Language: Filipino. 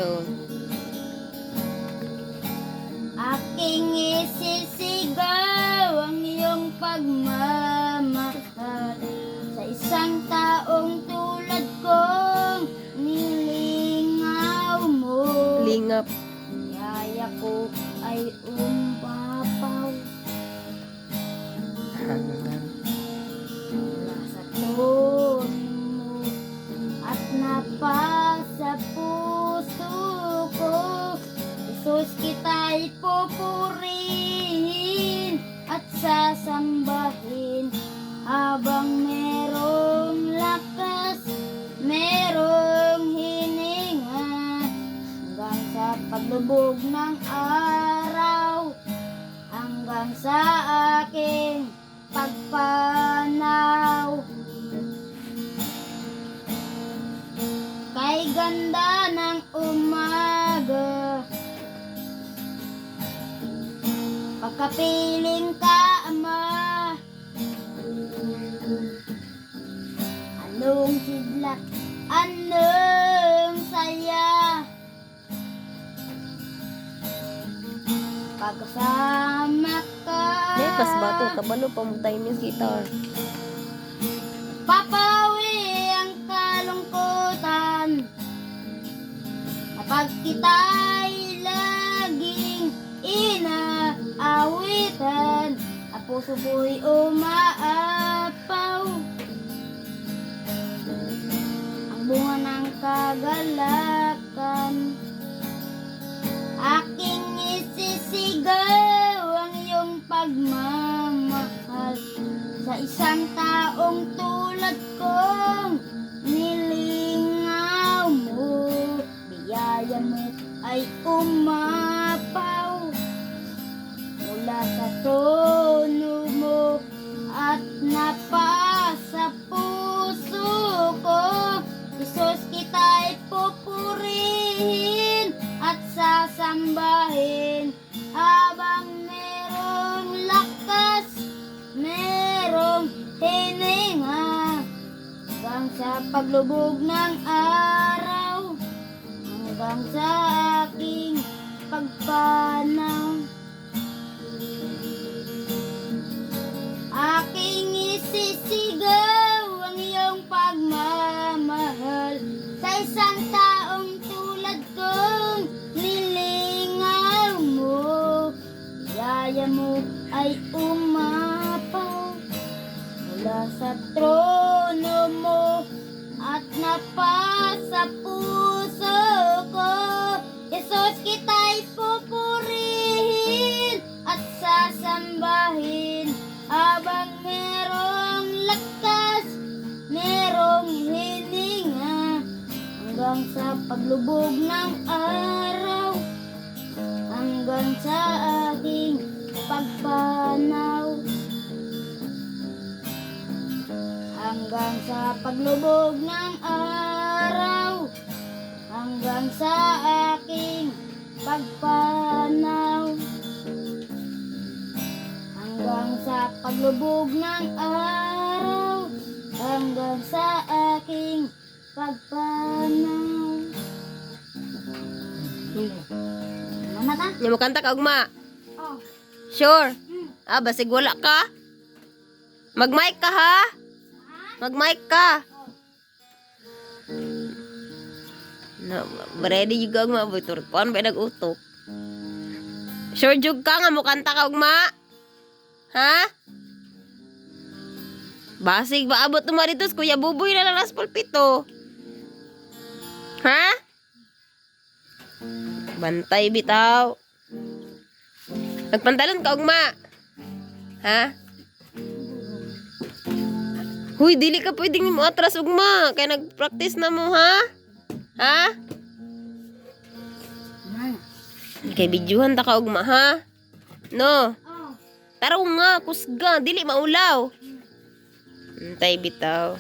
Go. Aking isisigaw ang iyong pagmamahal sa isang taong tulad kong nilingaw mo. Lingap. Yaya ko ay umapaw mula sa tono mo at napasa puso ko. Jesus, kita'y pupurihin at sasambahin habang merong lakas, merong hininga hanggang sa paglubog ng araw, hanggang sa aking pagpanaw. Kay ganda ng umaga, pagkapiling ka, Ama, anong sidla, anong saya, pagkasama ka. Nekas ba to? Kabalo pa mo tayo yung guitar. Papawi ang kalungkutan kapag kita'y laging inaawitan. Ang puso ko'y umaapaw, ang bunga ng kagalakan. Aking isisigaw ang iyong pagmamahal sa isang taong tulad kong nilingaw mo. Biyaya mo ay umapaw mula sa tono mo at napasa puso ko. Jesus, kita'y pupurihin at sasambahin habang merong lakas, merong hininga hanggang sa paglubog ng araw, hanggang sa aking pagpanaw. Aking isisigaw ang iyong pagmamahal sa isang taong tulad kong nilingaw mo. Yaya mo ay umapaw mula sa trono mo at napasa puso ko. Jesus, kita'y pupurihin at sasambahin habang merong lakas, merong hininga hanggang sa paglubog ng araw, hanggang sa aking pagpanaw, hanggang sa paglubog ng araw, hanggang sa aking pagpanaw, hanggang sa paglubog ng araw, hanggang sa aking pagpanaw. Mana ka? Nya mo kanta ka ugma. Oh. Sure. Basig wala ka. Mag-mic ka ha. Mag-mic ka. No, ready juga ugma butur. Pon ba nag-utok? Sure jug ka nga mo kanta ka ugma. Ha? Basig ba abot mo dito Kuya Buboy na lang las pulpito. Ha? Bantay bitaw. Nagpantalon ka ugma. Ha? Huy, dili ka pwedeng mo atras ugma. Kaya nag-practice na mo, ha? Ha? Kay bidyuhan ta ka ugma, ha? No. Oh. Taraw nga, kusga. Dili maulaw. Antay bitaw.